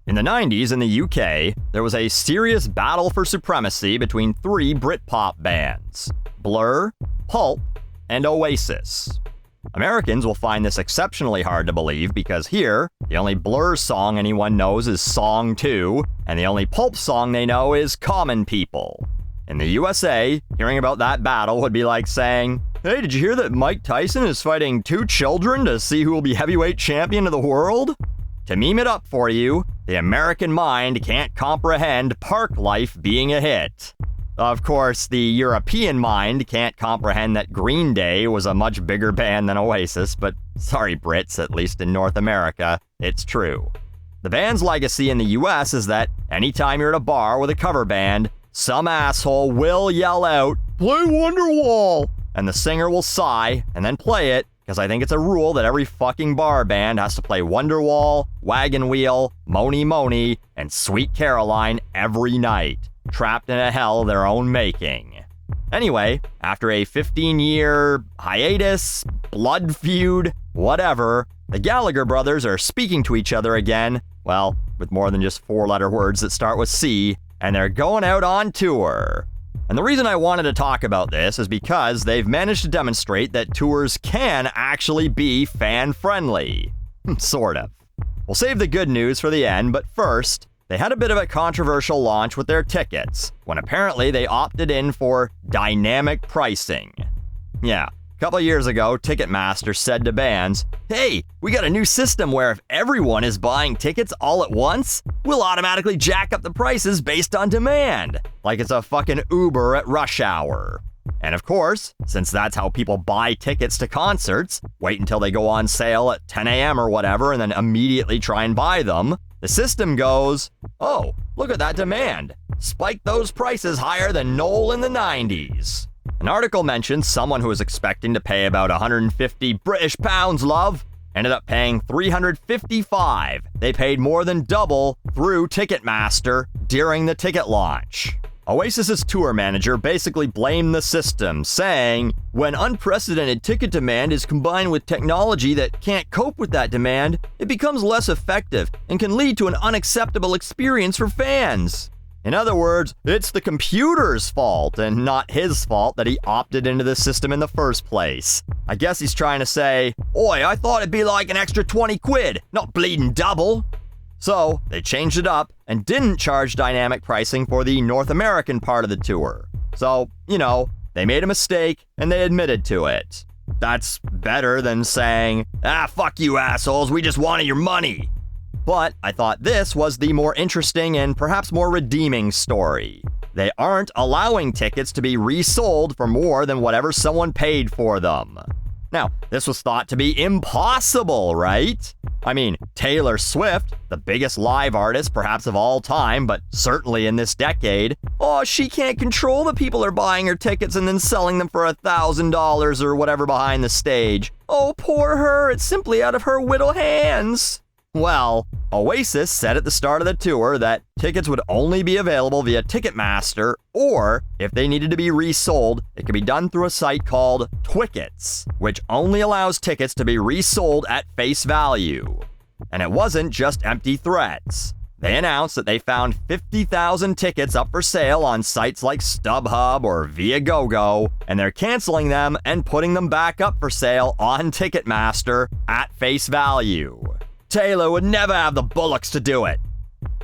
In the 90s in the UK, there was a serious battle for supremacy between three Britpop bands: Blur, Pulp, and Oasis. Americans will find this exceptionally hard to believe because here, the only Blur song anyone knows is Song 2, and the only Pulp song they know is Common People. In the USA, hearing about that battle would be like saying, "Hey, did you hear that Mike Tyson is fighting two children to see who will be heavyweight champion of the world?" To meme it up for you, the American mind can't comprehend Park Life being a hit. Of course, the European mind can't comprehend that Green Day was a much bigger band than Oasis, but sorry Brits, at least in North America, it's true. The band's legacy in the US is that anytime you're at a bar with a cover band, some asshole will yell out, "Play Wonderwall!" and the singer will sigh and then play it, because I think it's a rule that every fucking bar band has to play Wonderwall, Wagon Wheel, Mony Mony, and Sweet Caroline every night, trapped in a hell their own making. Anyway, after a 15-year hiatus, blood feud, whatever, the Gallagher brothers are speaking to each other again, well, with more than just four-letter words that start with C, and they're going out on tour. And the reason I wanted to talk about this is because they've managed to demonstrate that tours can actually be fan-friendly. Sort of. We'll save the good news for the end, but first, they had a bit of a controversial launch with their tickets, when apparently they opted in for dynamic pricing. Yeah, a couple years ago, Ticketmaster said to bands, "Hey, we got a new system where if everyone is buying tickets all at once, we'll automatically jack up the prices based on demand. Like it's a fucking Uber at rush hour." And of course, since that's how people buy tickets to concerts, wait until they go on sale at 10 a.m. or whatever and then immediately try and buy them, the system goes, "Oh, look at that demand. Spike those prices higher than Noel in the 90s. An article mentioned someone who was expecting to pay about 150 British pounds, love, ended up paying 355. They paid more than double through Ticketmaster during the ticket launch. Oasis's tour manager basically blamed the system, saying, "When unprecedented ticket demand is combined with technology that can't cope with that demand, it becomes less effective and can lead to an unacceptable experience for fans." In other words, it's the computer's fault and not his fault that he opted into the system in the first place. I guess he's trying to say, "Oi, I thought it'd be like an extra 20 quid, not bleeding double." So, they changed it up and didn't charge dynamic pricing for the North American part of the tour. So, they made a mistake and they admitted to it. That's better than saying, "Ah, fuck you assholes, we just wanted your money." But I thought this was the more interesting and perhaps more redeeming story. They aren't allowing tickets to be resold for more than whatever someone paid for them. Now, this was thought to be impossible, right? I mean, Taylor Swift, the biggest live artist perhaps of all time, but certainly in this decade, she can't control the people are buying her tickets and then selling them for $1,000 or whatever behind the stage. Oh, poor her, it's simply out of her little hands. Well, Oasis said at the start of the tour that tickets would only be available via Ticketmaster, or if they needed to be resold, it could be done through a site called Twickets, which only allows tickets to be resold at face value. And it wasn't just empty threats. They announced that they found 50,000 tickets up for sale on sites like StubHub or Viagogo, and they're canceling them and putting them back up for sale on Ticketmaster at face value. Taylor would never have the bullocks to do it.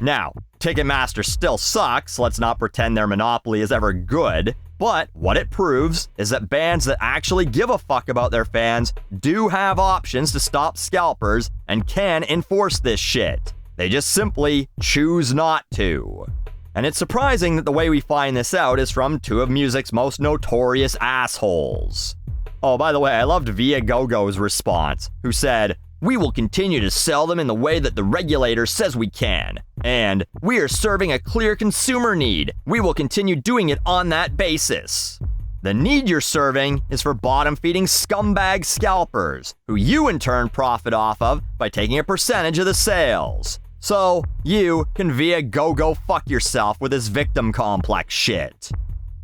Now, Ticketmaster still sucks, let's not pretend their monopoly is ever good, but what it proves is that bands that actually give a fuck about their fans do have options to stop scalpers and can enforce this shit. They just simply choose not to. And it's surprising that the way we find this out is from two of music's most notorious assholes. Oh, by the way, I loved Viagogo's response, who said, "We will continue to sell them in the way that the regulator says we can. And we are serving a clear consumer need. We will continue doing it on that basis." The need you're serving is for bottom-feeding scumbag scalpers, who you in turn profit off of by taking a percentage of the sales. So, you can Viagogo fuck yourself with this victim complex shit.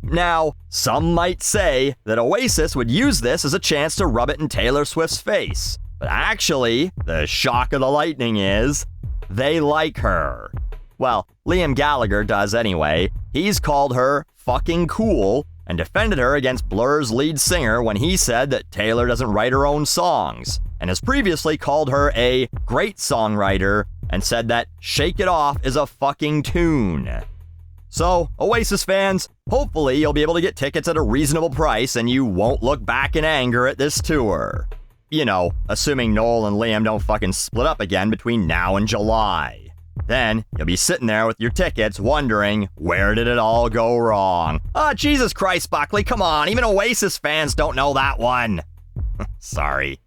Now, some might say that Oasis would use this as a chance to rub it in Taylor Swift's face. But actually, the shock of the lightning is, they like her. Well, Liam Gallagher does anyway. He's called her fucking cool and defended her against Blur's lead singer when he said that Taylor doesn't write her own songs, and has previously called her a great songwriter and said that Shake It Off is a fucking tune. So, Oasis fans, hopefully you'll be able to get tickets at a reasonable price and you won't look back in anger at this tour. You know, assuming Noel and Liam don't fucking split up again between now and July. Then, you'll be sitting there with your tickets wondering, where did it all go wrong? Jesus Christ, Buckley, come on, even Oasis fans don't know that one. Sorry.